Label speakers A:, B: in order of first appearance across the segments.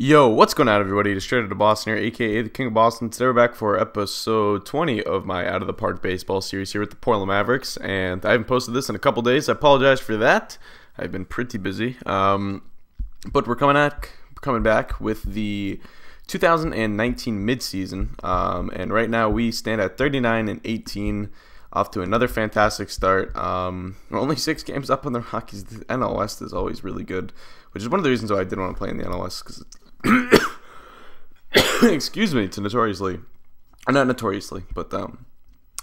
A: Yo, what's going on, everybody? It's Straight Outta Boston here, aka the King of Boston. Today we're back for episode 20 of my Out of the Park baseball series here with the Portland Mavericks, and I haven't posted this in a couple days. I apologize for that. I've been pretty busy, but we're coming back with the 2019 midseason, and right now we stand at 39-18, off to another fantastic start. We're only 6 games up on the Rockies. The NL West is always really good, which is one of the reasons why I didn't want to play in the NL West, because excuse me, it's notoriously, not notoriously, but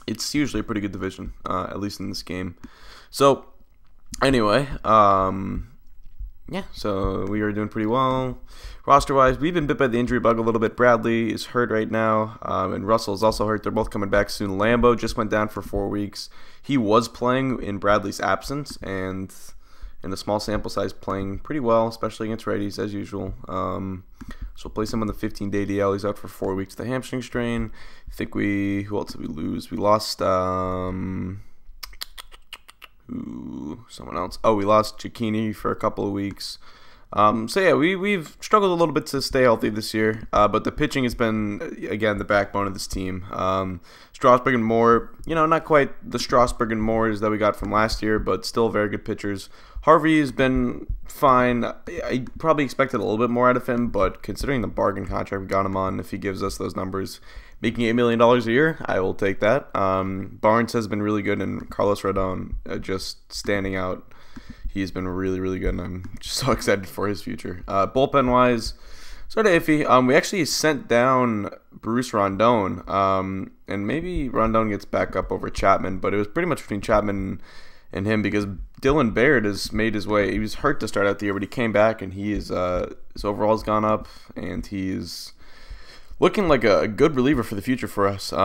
A: it's usually a pretty good division, at least in this game. So anyway, yeah, so we are doing pretty well. Roster-wise, we've been bit by the injury bug a little bit. Bradley is hurt right now, and Russell is also hurt. They're both coming back soon. Lambo just went down for 4 weeks. He was playing in Bradley's absence, and in the small sample size, playing pretty well, especially against righties, as usual. So we'll place him on the 15-day DL. He's out for 4 weeks. The hamstring strain. I think who else did we lose? We lost, someone else. Oh, we lost Cicchini for a couple of weeks. So yeah, we've struggled a little bit to stay healthy this year, but the pitching has been, again, the backbone of this team. Strasburg and Moore, not quite the Strasburg and Moores that we got from last year, but still very good pitchers. Harvey has been fine. I probably expected a little bit more out of him, but considering the bargain contract we got him on, if he gives us those numbers, making $8 million a year, I will take that. Barnes has been really good, and Carlos Rodon just standing out. He's been really, really good, and I'm just so excited for his future. Bullpen-wise, sort of iffy. We actually sent down Bruce Rondon, and maybe Rondon gets back up over Chapman, but it was pretty much between Chapman and him, because Dylan Baird has made his way. He was hurt to start out the year, but he came back, and his overall's gone up, and he's looking like a good reliever for the future for us. He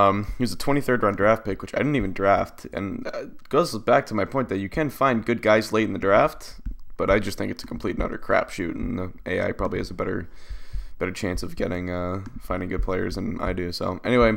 A: was a 23rd round draft pick, which I didn't even draft, and it goes back to my point that you can find good guys late in the draft, but I just think it's a complete and utter crapshoot, and the AI probably has a better chance of finding good players than I do. So anyway,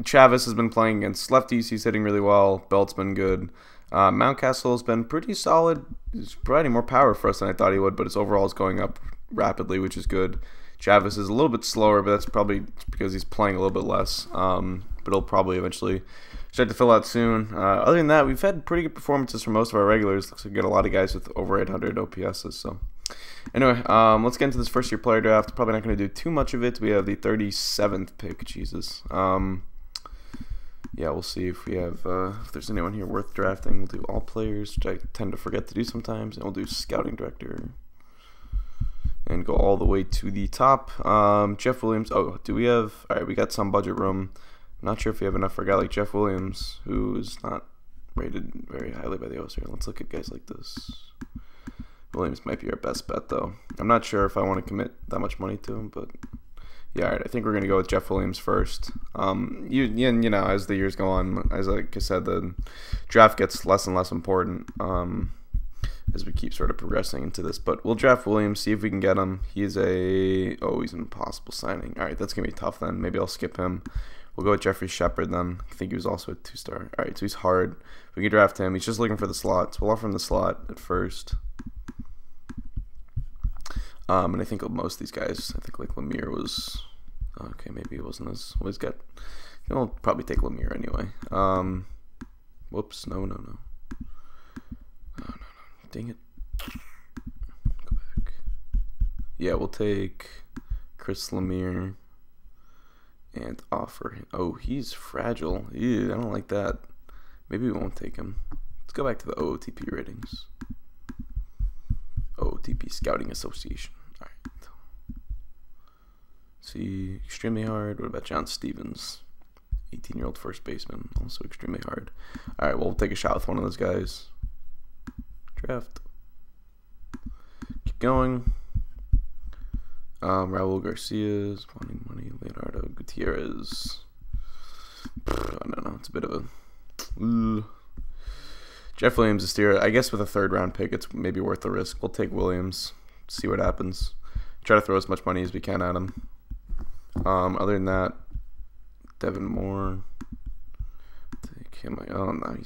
A: Chavez has been playing against lefties. He's hitting really well. Belt's been good. Mountcastle has been pretty solid. He's providing more power for us than I thought he would, but his overall is going up rapidly, which is good. Chavez is a little bit slower, but that's probably because he's playing a little bit less. But he'll probably eventually start to fill out soon. Other than that, we've had pretty good performances from most of our regulars. Looks like we got a lot of guys with over 800 OPSs. So anyway, let's get into this first-year player draft. Probably not going to do too much of it. We have the 37th pick. Jesus. Yeah, we'll see if we have if there's anyone here worth drafting. We'll do all players, which I tend to forget to do sometimes, and we'll do scouting director and go all the way to the top. Jeff Williams. Oh, do we have? All right, we got some budget room. I'm not sure if we have enough for a guy like Jeff Williams, who is not rated very highly by the O's here. Let's look at guys like this. Williams might be our best bet, though. I'm not sure if I want to commit that much money to him, but yeah, all right, I think we're going to go with Jeff Williams first. As the years go on, like I said, the draft gets less and less important as we keep sort of progressing into this. But we'll draft Williams, see if we can get him. He's an impossible signing. All right, that's going to be tough then. Maybe I'll skip him. We'll go with Jeffrey Shepard then. I think he was also a 2-star. All right, so he's hard. We can draft him. He's just looking for the slot, so we'll offer him the slot at first. And I think most of these guys, I think like Lemire was, okay, maybe he wasn't as, well, he's got, I'll probably take Lemire anyway. Whoops, no. Dang it. Go back. Yeah, we'll take Chris Lemire and offer him. Oh, he's fragile. Ew, I don't like that. Maybe we won't take him. Let's go back to the OOTP ratings. OOTP Scouting Association. All right. See, extremely hard. What about John Stevens? 18-year-old first baseman, also extremely hard. All right, well, we'll take a shot with one of those guys. Draft. Keep going. Raul Garcia's wanting money. Leonardo Gutierrez. I don't know. It's a bit of a. Jeff Williams is steer. I guess with a 3rd round pick, it's maybe worth the risk. We'll take Williams. See what happens. Try to throw as much money as we can at him. Other than that, Devin Moore. Take him. Oh no,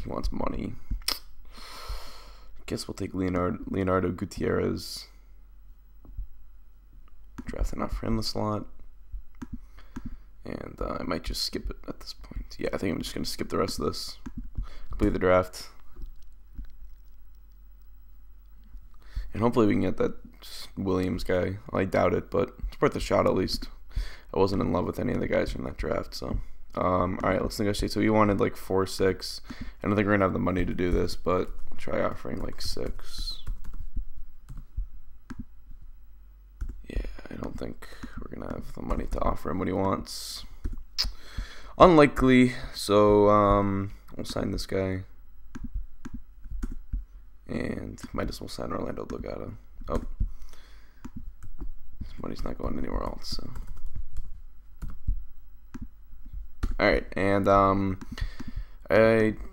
A: he wants money. Guess we'll take Leonardo Gutierrez. enough for in the slot. And I might just skip it at this point. Yeah, I think I'm just going to skip the rest of this. Complete the draft. And hopefully we can get that Williams guy. I doubt it, but it's worth a shot at least. I wasn't in love with any of the guys from that draft, so. Alright, let's negotiate. So we wanted like 4-6. I don't think we're going to have the money to do this, but I'll try offering like 6. Yeah, I don't think we're going to have the money to offer him what he wants. Unlikely, so we'll sign this guy. And might as well sign Orlando Delgado. Oh. This money's not going anywhere else, so. Alright, and I'm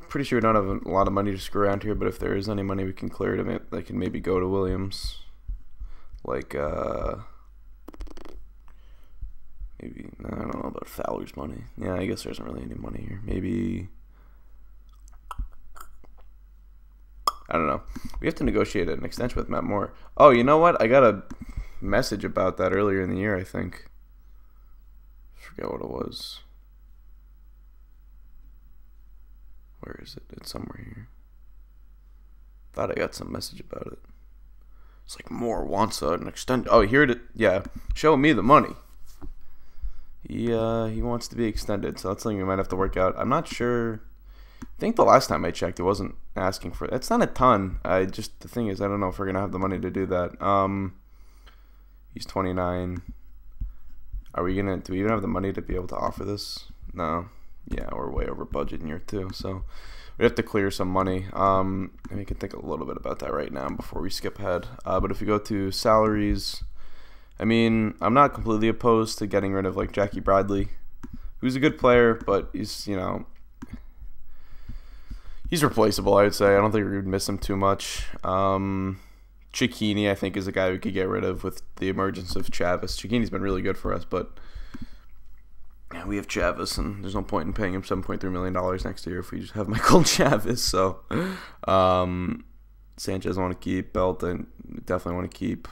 A: pretty sure we don't have a lot of money to screw around here, but if there is any money we can clear it, I can maybe go to Williams. Like, maybe, I don't know about Fowler's money. Yeah, I guess there isn't really any money here. Maybe, I don't know. We have to negotiate an extension with Matt Moore. Oh, you know what? I got a message about that earlier in the year, I think. I forget what it was. Where is it? It's somewhere here. Thought I got some message about it. It's like Moore wants an extension. Oh, here it is. Yeah, show me the money. He wants to be extended, so that's something we might have to work out. I'm not sure. I think the last time I checked, it wasn't asking for it. It's not a ton. The thing is, I don't know if we're gonna have the money to do that. He's 29. Do we even have the money to be able to offer this? No. Yeah, we're way over budget in year 2, so we have to clear some money. And we can think a little bit about that right now before we skip ahead. But if we go to salaries, I mean, I'm not completely opposed to getting rid of like Jackie Bradley, who's a good player, but he's, you know, he's replaceable, I would say. I don't think we would miss him too much. Cicchini, I think, is a guy we could get rid of with the emergence of Chavis. Cicchini's been really good for us, but yeah, we have Chavis, and there's no point in paying him $7.3 million next year if we just have Michael Chavis. So, Sanchez I want to keep. Belt I definitely want to keep.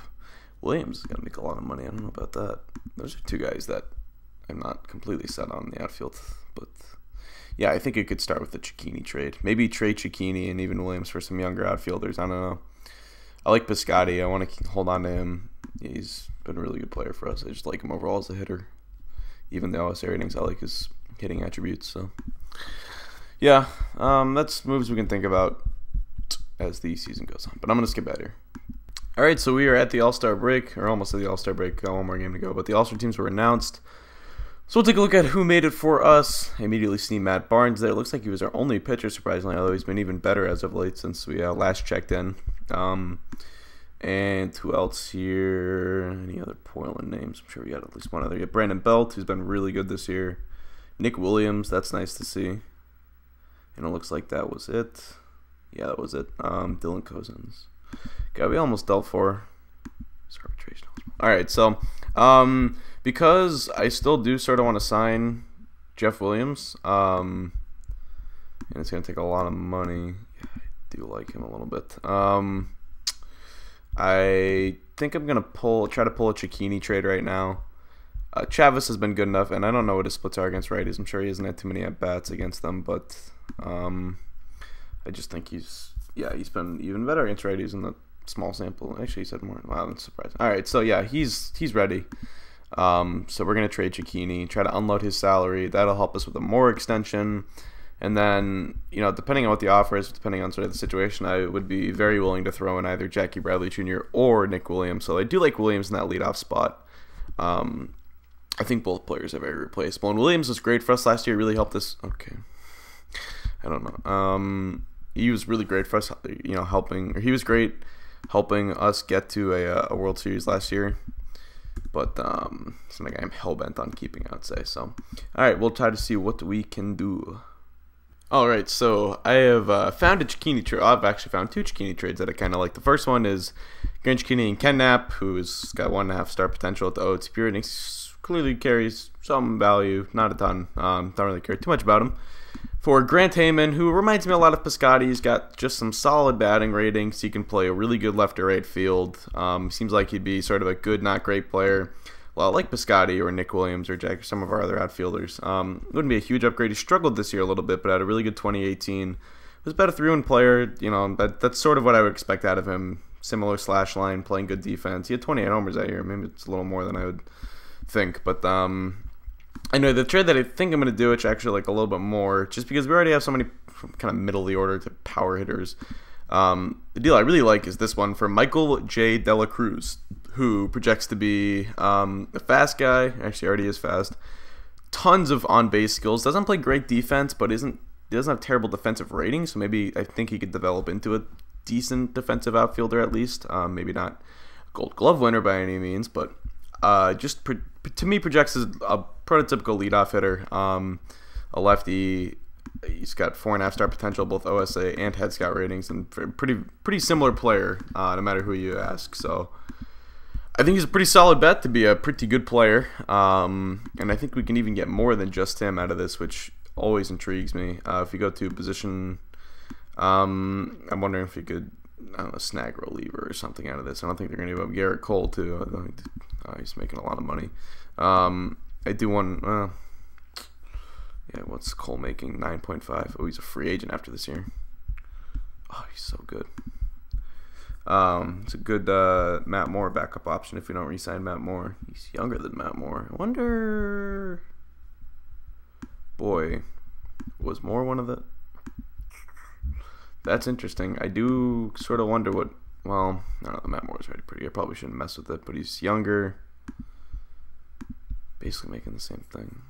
A: Williams is going to make a lot of money. I don't know about that. Those are two guys that I'm not completely set on in the outfield. But, yeah, I think it could start with the Cicchini trade. Maybe trade Cicchini and even Williams for some younger outfielders. I don't know. I like Piscotty. I want to hold on to him. He's been a really good player for us. I just like him overall as a hitter. Even the OSA ratings, I like his hitting attributes. So, yeah, that's moves we can think about as the season goes on. But I'm going to skip out here. All right, so we are at the All-Star break, or almost at the All-Star break. Got one more game to go, but the All-Star teams were announced. So we'll take a look at who made it for us. I immediately see Matt Barnes there. It looks like he was our only pitcher, surprisingly, although he's been even better as of late since we last checked in. And who else here? Any other Portland names? I'm sure we got at least one other. Yeah, Brandon Belt, who's been really good this year. Nick Williams, that's nice to see. And it looks like that was it. Yeah, that was it. Dylan Cousins. Okay, we almost dealt for. Alright, so because I still do sort of want to sign Jeff Williams, and it's going to take a lot of money. Yeah, I do like him a little bit. I think I'm going to try to pull a Cicchini trade right now. Chavis has been good enough, and I don't know what his splits are against righties. I'm sure he hasn't had too many at-bats against them, but I just think he's been even better against righties in the small sample. Actually, he said more. Wow, that's surprising. All right, so yeah, he's ready. So we're going to trade Cicchini, try to unload his salary. That'll help us with a more extension. And then, you know, depending on what the offer is, depending on sort of the situation, I would be very willing to throw in either Jackie Bradley Jr. or Nick Williams. So I do like Williams in that leadoff spot. I think both players are very replaceable. And Williams was great for us last year. Really helped us. Okay. I don't know. He was really great for us, you know, he was great helping us get to a World Series last year. But something I'm hell-bent on keeping, I would say. So, all right, we'll try to see what we can do. Alright, so I have found a Cicchini trade. I've actually found two Cicchini trades that I kind of like. The first one is Grant Cicchini and Ken Knapp, who's got 1.5 star potential at the OOTP ratings. Clearly carries some value, not a ton. Don't really care too much about him. For Grant Heyman, who reminds me a lot of Piscotty. He's got just some solid batting ratings. He can play a really good left or right field. Seems like he'd be sort of a good, not great player. well, like Piscotty or Nick Williams or Jack or some of our other outfielders. Wouldn't be a huge upgrade. He struggled this year a little bit, but had a really good 2018. Was about a 3-win player, you know. That's sort of what I would expect out of him. Similar slash line, playing good defense. He had 28 homers that year. Maybe it's a little more than I would think, but I know the trade that I think I'm going to do, which I actually like a little bit more, just because we already have so many kind of middle of the order to power hitters. The deal I really like is this one for Michael J. Dela Cruz, who projects to be a fast guy. Actually, already is fast. Tons of on-base skills. Doesn't play great defense, but doesn't have terrible defensive rating. So maybe I think he could develop into a decent defensive outfielder at least. Maybe not a Gold Glove winner by any means, but to me projects as a prototypical leadoff hitter. A lefty. He's got 4.5 star potential, both OSA and head scout ratings, and pretty similar player, no matter who you ask. So I think he's a pretty solid bet to be a pretty good player, and I think we can even get more than just him out of this, which always intrigues me. If you go to position, I'm wondering if you could, I don't know, snag reliever or something out of this. I don't think they're going to give up Garrett Cole too. He's making a lot of money. I do want. Yeah, what's Cole making? 9.5. Oh, he's a free agent after this year. Oh, he's so good. It's a good Matt Moore backup option if we don't re-sign Matt Moore. He's younger than Matt Moore. I wonder. Boy, was Moore one of the? That's interesting. I do sort of wonder what. Well, I don't know. Matt Moore's already pretty. I probably shouldn't mess with it, but he's younger. Basically making the same thing.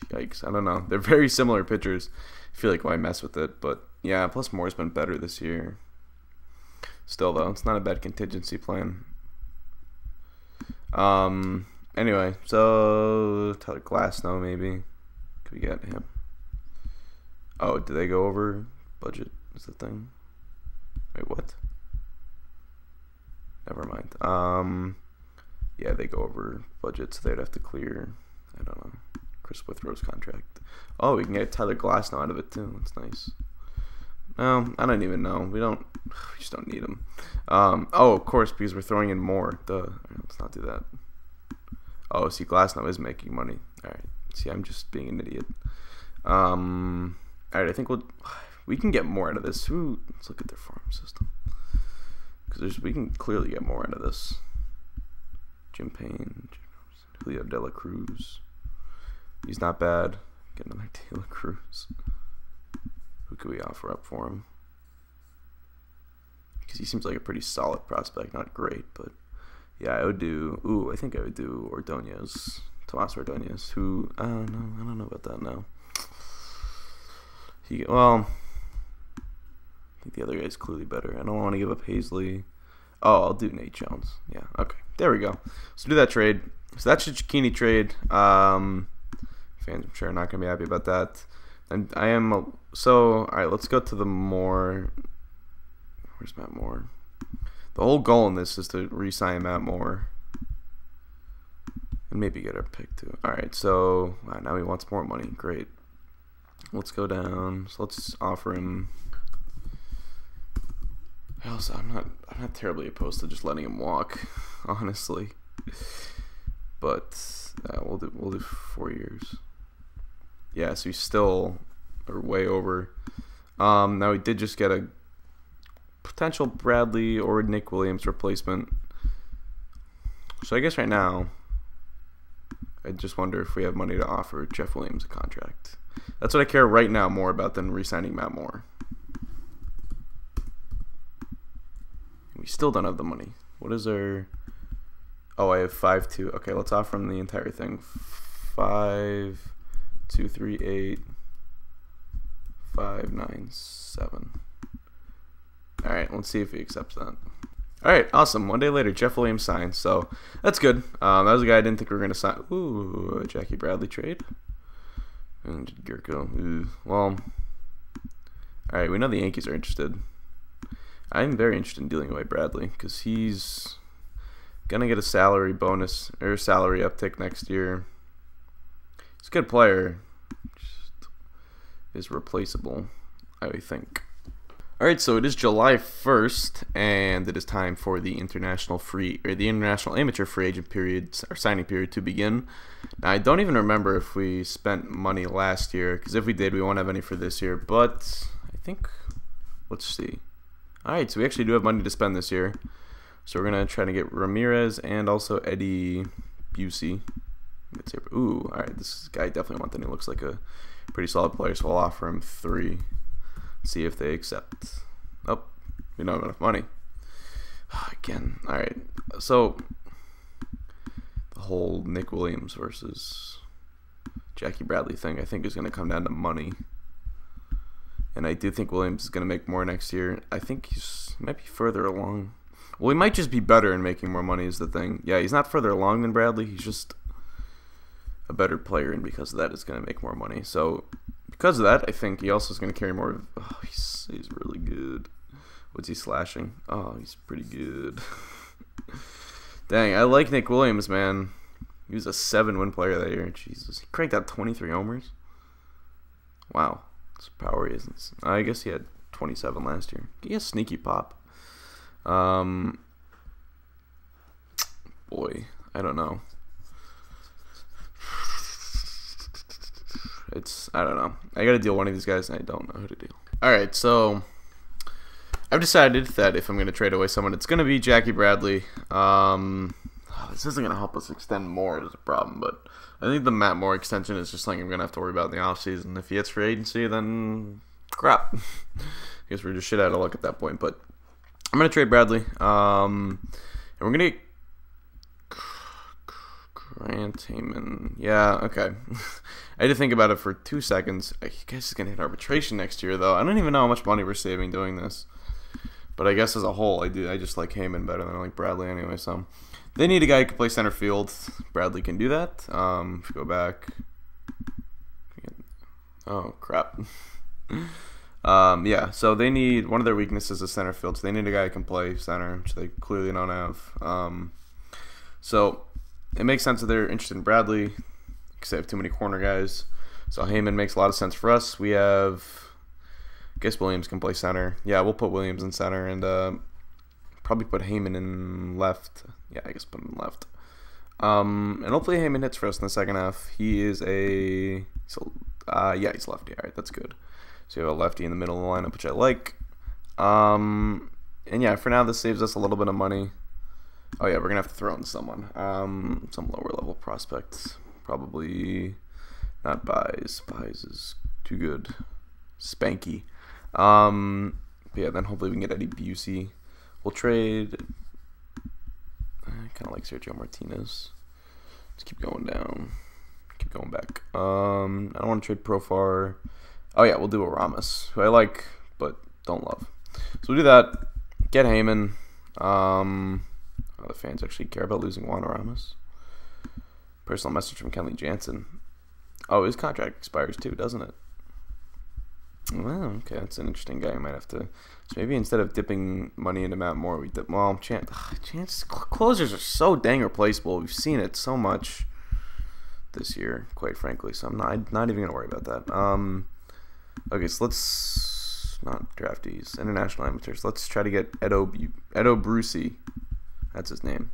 A: Yikes, I don't know. They're very similar pitchers. I feel like why mess with it, but yeah, plus Moore's been better this year. Still though, it's not a bad contingency plan. Anyway, so Tyler Glasnow maybe. Could we get him? Oh, did they go over budget is the thing? Wait, what? Never mind. Yeah, they go over budget, so they'd have to clear, I don't know, Chris Withrow's contract. Oh, we can get Tyler Glasnow out of it too. That's nice. No, I don't even know. We just don't need him. Oh, of course, because we're throwing in more. Duh. Let's not do that. Oh, see, Glasnow is making money. All right. See, I'm just being an idiot. All right. I think we can get more out of this. Ooh, let's look at their farm system, because we can clearly get more out of this. Jim Payne, Julio De La Cruz. He's not bad. Get another De La Cruz. Who could we offer up for him? Because he seems like a pretty solid prospect. Not great, but yeah, I would do. Ooh, I think I would do Ordonez, Tomas Ordonez. Who? I don't know about that now. Well, I think the other guy's clearly better. I don't want to give up Hazley. Oh, I'll do Nate Jones. Yeah, okay. There we go. So do that trade. So that's the Cicchini trade. Fans, I'm sure, are not going to be happy about that. And I am. So, all right, let's go to the Moore. Where's Matt Moore? The whole goal in this is to re-sign Matt Moore. And maybe get our pick too. All right, so wow, now he wants more money. Great. Let's go down. So let's offer him. Also, I'm not terribly opposed to just letting him walk, honestly. But we'll do 4 years. Yeah, so he's still way over. Now we did just get a potential Bradley or Nick Williams replacement. So I guess right now, I just wonder if we have money to offer Jeff Williams a contract. That's what I care right now more about than re-signing Matt Moore. We still don't have the money. What is our... Oh, I have 5-2. Okay, let's offer him the entire thing. 5, 2, 3, 8, 5, 9, 7. All right, let's see if he accepts that. All right, awesome. 1 day later, Jeff Williams signed, so that's good. That was a guy I didn't think we were going to sign. Ooh, a Jackie Bradley trade. And Gurko. Ooh. Well, all right, we know the Yankees are interested. I'm very interested in dealing away Bradley because he's going to get a salary bonus or salary uptick next year. He's a good player. Just is replaceable, I think. Alright, so it is July 1st, and it is time for the international amateur free agent periods, or signing period, to begin. Now, I don't even remember if we spent money last year, because if we did, we won't have any for this year, but I think, let's see. Alright, so we actually do have money to spend this year. So we're going to try to get Ramirez and also Eddie Busey. Ooh, alright, this guy definitely wants him. He looks like a pretty solid player, so I'll offer him 3. See if they accept. Oh, we don't have enough money. Again, alright. So, the whole Nick Williams versus Jackie Bradley thing, I think, is going to come down to money. And I do think Williams is going to make more next year. I think he might be further along. Well, he might just be better in making more money is the thing. Yeah, he's not further along than Bradley. He's just a better player, and because of that, is going to make more money. So, because of that, I think he also is going to carry more. Oh, he's really good. What's he slashing? Oh, he's pretty good. Dang, I like Nick Williams, man. He was a 7-win player that year. Jesus, he cranked out 23 homers. Wow, that's power he isn't. I guess he had 27 last year. He has sneaky pop. Boy, I don't know. I don't know. I gotta deal one of these guys, and I don't know who to deal. Alright, so I've decided that if I'm gonna trade away someone, it's gonna be Jackie Bradley. This isn't gonna help us extend more is a problem, but I think the Matt Moore extension is just something I'm gonna have to worry about in the offseason. If he hits free agency, then crap. I guess we're just shit out of luck at that point, but I'm gonna trade Bradley. And we're gonna get Grant Heyman. Yeah, okay. I had to think about it for 2 seconds. I guess he's going to hit arbitration next year, though. I don't even know how much money we're saving doing this. But I guess as a whole, I just like Heyman better than I like Bradley anyway. So they need a guy who can play center field. Bradley can do that. If you go back. Oh, crap. Yeah, so they need, one of their weaknesses is center field. So they need a guy who can play center, which they clearly don't have. So it makes sense that they're interested in Bradley because they have too many corner guys. So Heyman makes a lot of sense for us. We have, I guess Williams can play center. Yeah, we'll put Williams in center and probably put Heyman in left. Yeah, I guess put him in left. And hopefully Heyman hits for us in the second half. He is yeah, he's lefty. All right, that's good. So you have a lefty in the middle of the lineup, which I like. And yeah, for now this saves us a little bit of money. Oh yeah, we're gonna have to throw in someone. Some lower level prospects. Probably not Buys. Buys is too good. Spanky. But yeah, then hopefully we can get Eddie Busey. We'll trade. I kind of like Sergio Martinez. Let's keep going down. Keep going back. I don't want to trade Profar. Oh yeah, we'll do a Ramos, who I like but don't love. So we'll do that. Get Heyman. The fans actually care about losing Juan Ramos. Personal message from Kenley Jansen. Oh, his contract expires too, doesn't it? Well, okay, that's an interesting guy. I might have to. So maybe instead of dipping money into Matt Moore, we dip. Well, chance closers are so dang replaceable. We've seen it so much this year, quite frankly. So I'm not even gonna worry about that. Okay, so let's not draftees, international amateurs. Let's try to get Edo Brucey. That's his name.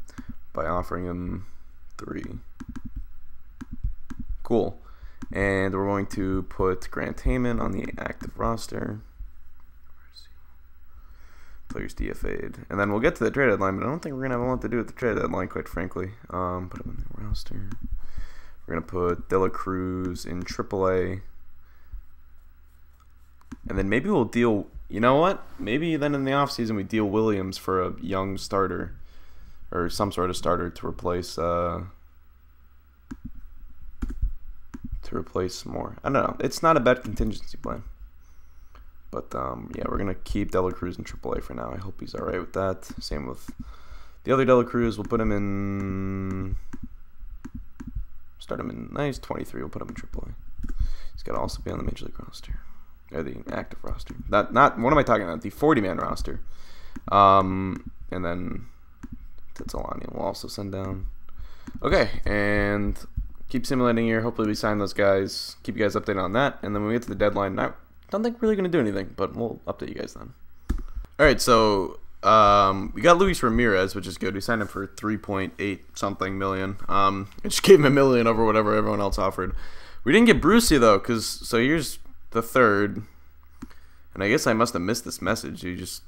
A: By offering him 3. Cool. And we're going to put Grant Heyman on the active roster. Players DFA'd. And then we'll get to the trade deadline, but I don't think we're going to have a lot to do with the trade deadline, quite frankly. Put him in the roster. We're going to put De La Cruz in AAA. And then maybe we'll deal... You know what? Maybe then in the offseason we deal Williams for a young starter. Or some sort of starter to replace Moore. I don't know. It's not a bad contingency plan. But yeah, we're gonna keep De La Cruz in AAA for now. I hope he's all right with that. Same with the other De La Cruz. We'll put him in. Start him in. He's 23. We'll put him in AAA. He's got to also be on the major league roster or the active roster. Not. What am I talking about? The 40-man roster. And then. Titsalani will also send down. Okay, and keep simulating here. Hopefully we sign those guys. Keep you guys updated on that. And then when we get to the deadline, I don't think we're really going to do anything, but we'll update you guys then. All right, so we got Luis Ramirez, which is good. We signed him for 3.8 something million. I just gave him $1 million over whatever everyone else offered. We didn't get Brucey though, so here's the third, and I guess I must have missed this message. He just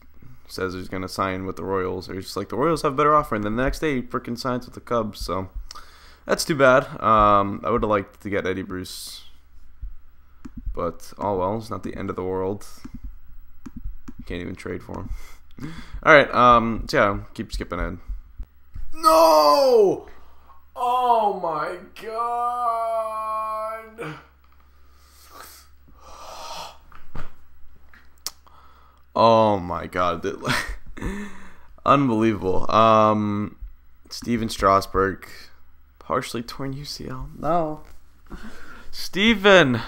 A: says he's gonna sign with the Royals, or he's just like, the Royals have a better offer, and then the next day he freaking signs with the Cubs. So that's too bad. I would have liked to get Eddie Bruce, but oh well, it's not the end of the world. Can't even trade for him. All right, so yeah, keep skipping ahead. No! Oh my god! Oh my god! Unbelievable. Steven Strasburg, partially torn UCL. No, Steven.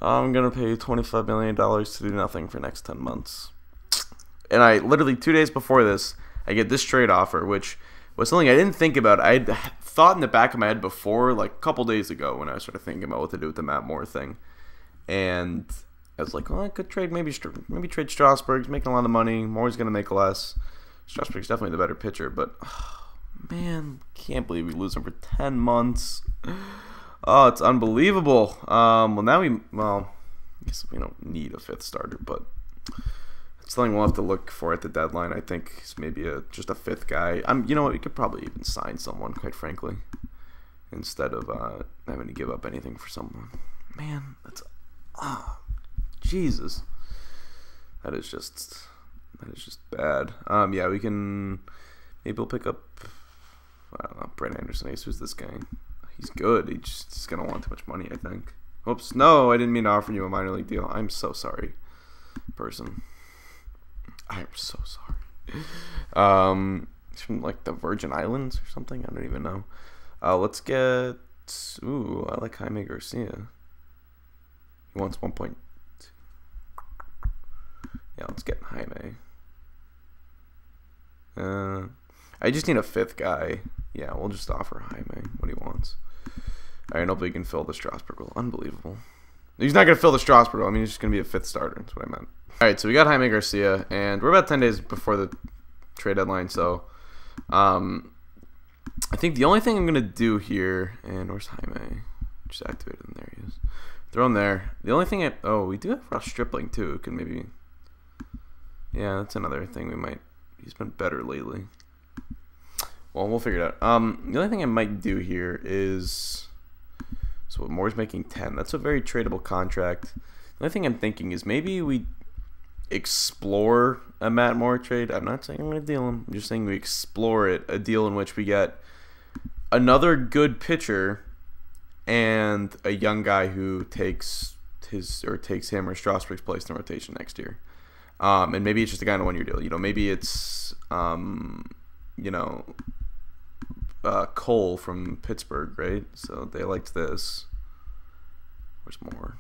A: I'm going to pay you $25 million to do nothing for the next 10 months. And I literally 2 days before this, I get this trade offer, which was something I didn't think about. I thought in the back of my head before, like a couple days ago, when I started thinking about what to do with the Matt Moore thing. And I was like, well, I could trade maybe trade Strasburg. He's making a lot of money. Moore's going to make less. Strasburg's definitely the better pitcher. But, oh, man, can't believe we lose him for 10 months. Oh, it's unbelievable. Well, I guess we don't need a fifth starter, but it's something we'll have to look for at the deadline. I think it's maybe just a fifth guy. You know what? We could probably even sign someone, quite frankly, instead of having to give up anything for someone. Man, that's Jesus. That is just bad. Yeah, we can maybe we'll pick up. I don't know, Brent Anderson. Who's this guy? He's good. He's going to want too much money, I think. Oops. No, I didn't mean to offer you a minor league deal. I'm so sorry, person. I'm so sorry. It's from, like, the Virgin Islands or something? I don't even know. Let's get... Ooh, I like Jaime Garcia. He wants 1.2. Yeah, let's get Jaime. I just need a fifth guy. Yeah, we'll just offer Jaime what he wants. All right, hopefully he can fill the Strasburg role. Unbelievable. He's not going to fill the Strasburg role. I mean, he's just going to be a fifth starter. That's what I meant. All right, so we got Jaime Garcia, and we're about 10 days before the trade deadline. So I think the only thing I'm going to do here, and where's Jaime? Just activated him. There he is. Throw him there. The only thing we do have Ross Stripling, too. Can maybe... Yeah, that's another thing we might... He's been better lately. Well, we'll figure it out. The only thing I might do here is... So Moore's making 10. That's a very tradable contract. The only thing I'm thinking is maybe we explore a Matt Moore trade. I'm not saying I'm going to deal him. I'm just saying we explore it. A deal in which we get another good pitcher and a young guy who takes him or Strasburg's place in the rotation next year. And maybe it's just a guy on a one-year deal. You know, maybe it's Cole from Pittsburgh, right? So they liked this. Where's Moore?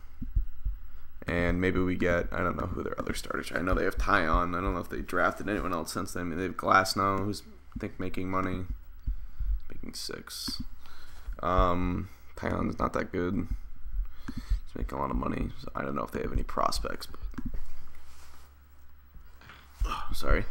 A: And maybe we get, I don't know who their other starters are. I know they have Tyon. I don't know if they drafted anyone else since then. I mean, they have Glasnow, who's, I think, making money. Making 6. Tyon's not that good. He's making a lot of money. So I don't know if they have any prospects. But... sorry.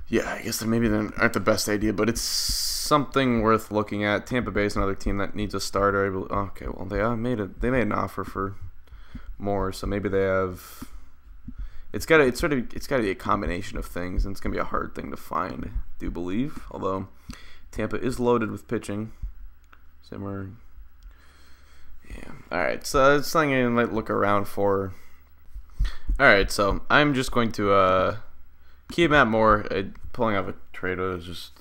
A: Yeah, I guess maybe they aren't the best idea, but it's something worth looking at. Tampa Bay is another team that needs a starter. Okay, well they made an offer for Moore, so maybe they have. It's got to be a combination of things, and it's gonna be a hard thing to find. I do believe, although Tampa is loaded with pitching. Zimmer. Yeah. All right, so it's something I might look around for. All right, so I'm just going to keep Matt Moore. Pulling off a trade was just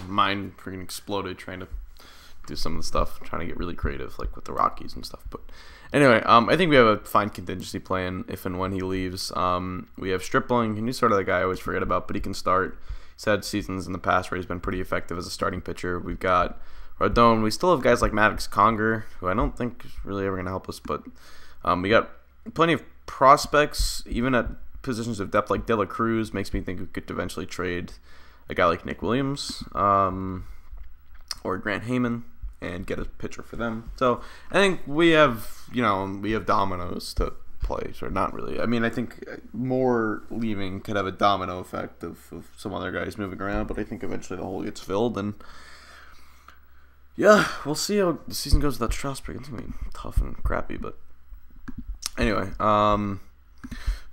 A: mind freaking exploded trying to do some of the stuff, trying to get really creative, like with the Rockies and stuff. But anyway, I think we have a fine contingency plan if and when he leaves. We have Stripling, and he's sort of the guy I always forget about, but he can start. He's had seasons in the past where he's been pretty effective as a starting pitcher. We've got Rodon. We still have guys like Maddox Conger, who I don't think is really ever going to help us, but we got plenty of prospects, even at positions of depth like De La Cruz. Makes me think we could eventually trade a guy like Nick Williams or Grant Heyman and get a pitcher for them. So I think we have dominoes to play, or not really. I mean, I think more leaving could have a domino effect of some other guys moving around, but I think eventually the hole gets filled, and yeah, we'll see how the season goes without Strasburg. It's gonna be tough and crappy, but anyway, so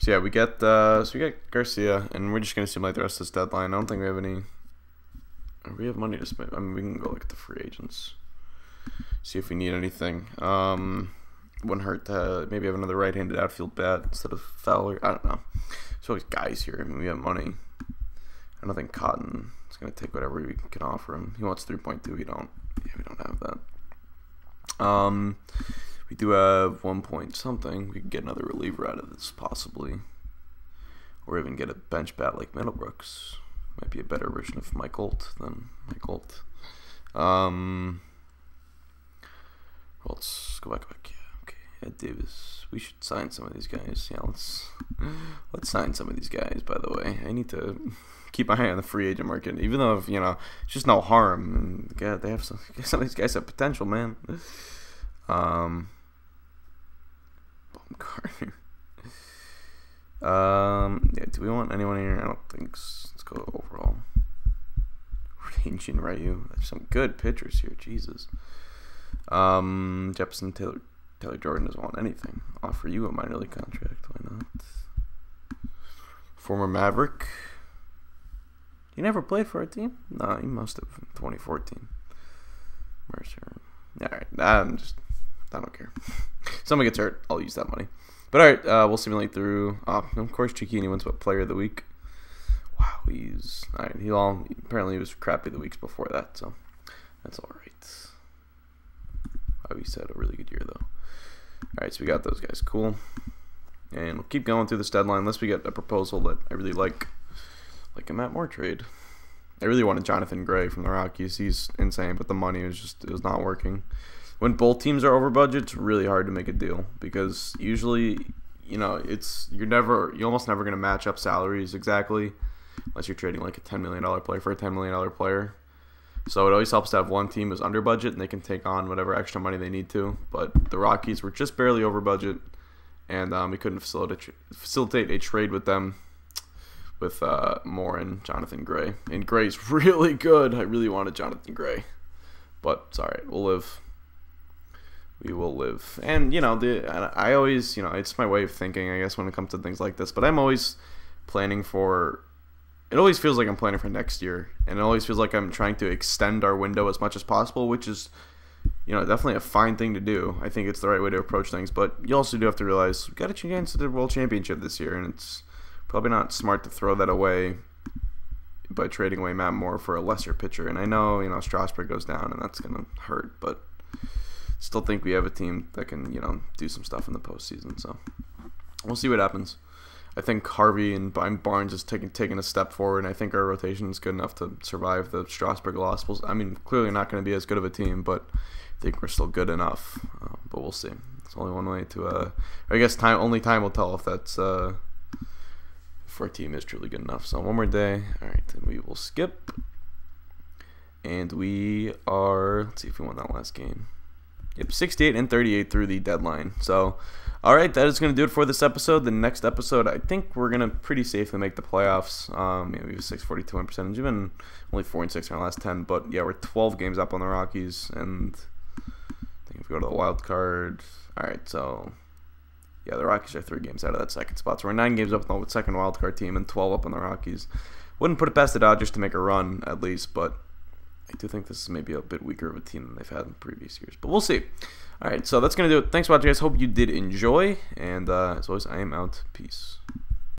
A: yeah, we get Garcia, and we're just gonna simulate the rest of this deadline. I don't think we have any. We have money to spend. I mean, we can go look at the free agents, see if we need anything. Wouldn't hurt to maybe have another right-handed outfield bat instead of Fowler. I don't know. There's always guys here. I mean, we have money. I don't think Cotton is gonna take whatever we can offer him. He wants 3.2. We don't. Yeah, we don't have that. We do have 1 point something. We can get another reliever out of this possibly, or even get a bench bat like Middlebrooks. Might be a better version of Mike Holt than Mike Holt. Well, let's go back. Yeah, okay. Ed Davis. We should sign some of these guys. Yeah, let's sign some of these guys. By the way, I need to keep my eye on the free agent market, even though if, it's just no harm. And God, they have some of these guys have potential, man. Baumgartner. Yeah, do we want anyone here? I don't think so. Let's go overall. Range and Ryu. There's some good pitchers here. Jesus. Jefferson, Taylor Jordan doesn't want anything. Offer you a minor league contract. Why not? Former Maverick. He never played for our team? No, he must have in 2014. Mercer. Alright, I don't care. Somebody gets hurt, I'll use that money. But alright, we'll simulate through. Of course, Cicchini wins what Player of the Week. Wow, he's alright. Apparently he was crappy the weeks before that, so that's alright. He said a really good year though. Alright, so we got those guys. Cool. And we'll keep going through this deadline unless we get a proposal that I really like a Matt Moore trade. I really wanted Jonathan Gray from the Rockies. He's insane, but the money was not working. When both teams are over budget, it's really hard to make a deal because usually, you're almost never going to match up salaries exactly unless you're trading like a $10 million player for a $10 million player. So it always helps to have one team is under budget and they can take on whatever extra money they need to. But the Rockies were just barely over budget, and we couldn't facilitate a trade with them with Moore and Jonathan Gray. And Gray's really good. I really wanted Jonathan Gray, but it's all right. We'll live. We will live. And I always, it's my way of thinking, I guess, when it comes to things like this. But I'm always planning for. It always feels like I'm planning for next year, and it always feels like I'm trying to extend our window as much as possible, which is, definitely a fine thing to do. I think it's the right way to approach things, but you also do have to realize we've got a chance at the World Championship this year, and it's probably not smart to throw that away by trading away Matt Moore for a lesser pitcher. And I know, Strasburg goes down, and that's gonna hurt, but still think we have a team that can, do some stuff in the postseason. So we'll see what happens. I think Harvey and Barnes is taking a step forward, and I think our rotation is good enough to survive the Strasburg loss. I mean, clearly not going to be as good of a team, but I think we're still good enough. But we'll see. It's only one way to. I guess only time will tell if that's if our team is truly good enough. So one more day. All right, then we will skip, and we are. Let's see if we won that last game. Yep, 68 and 38 through the deadline. So, all right, that is going to do it for this episode. The next episode, I think we're going to pretty safely make the playoffs. We have a 642 win percentage. We've been only 4-6 in our last 10, but yeah, we're 12 games up on the Rockies, and I think if we go to the wild card, all right, so yeah, the Rockies are 3 games out of that second spot. So we're 9 games up on the second wild card team and 12 up on the Rockies. Wouldn't put it past the Dodgers to make a run at least, but I do think this is maybe a bit weaker of a team than they've had in previous years. But we'll see. All right, so that's going to do it. Thanks for watching, guys. Hope you did enjoy. And as always, I am out. Peace.